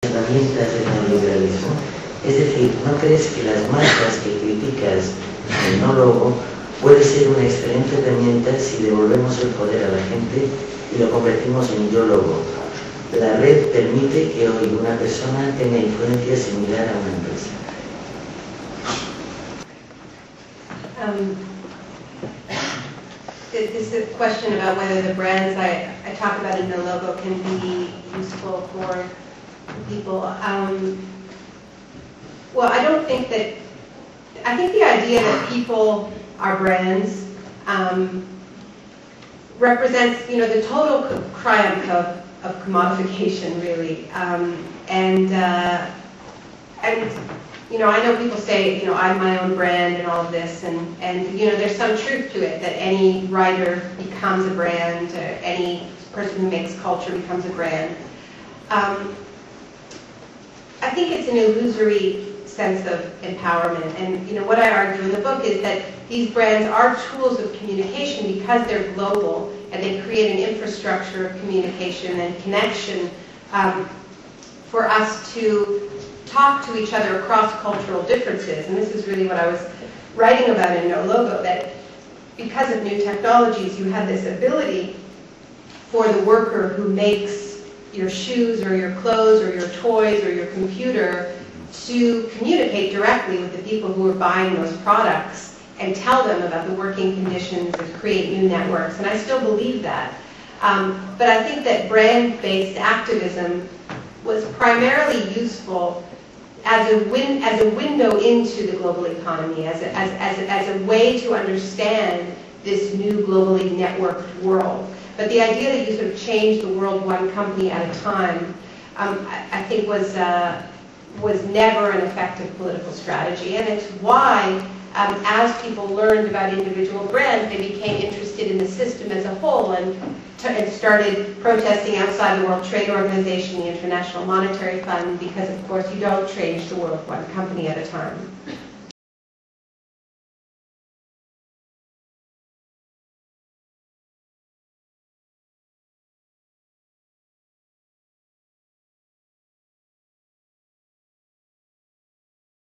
herramientas del neoliberalismo. Es decir, ¿no crees que las marcas que criticas en NOLOGO puede ser una excelente herramienta si devolvemos el poder a la gente y lo convertimos en YOLOGO? La red permite que hoy una persona tenga influencia similar a una empresa. This is a question about whether the brands I talk about in the logo can be useful for people. Well, I don't think that, I think the idea that people are brands represents, the total triumph of commodification, really. I know people say, I'm my own brand and all of this, and there's some truth to it, that any writer becomes a brand, any person who makes culture becomes a brand. I think it's an illusory sense of empowerment, and what I argue in the book is that these brands are tools of communication because they're global, and they create an infrastructure of communication and connection for us to talk to each other across cultural differences. And this is really what I was writing about in NOLOGO, that because of new technologies, you have this ability for the worker who makes your shoes or your clothes or your toys or your computer to communicate directly with the people who are buying those products and tell them about the working conditions and create new networks. And I still believe that. But I think that brand-based activism was primarily useful as a window into the global economy, as a way to understand this new globally networked world. But the idea that you sort of change the world one company at a time, I think was never an effective political strategy. And it's why, as people learned about individual brands, they became interested in the system as a whole and started protesting outside the World Trade Organization, the International Monetary Fund, because of course you don't change the world one company at a time.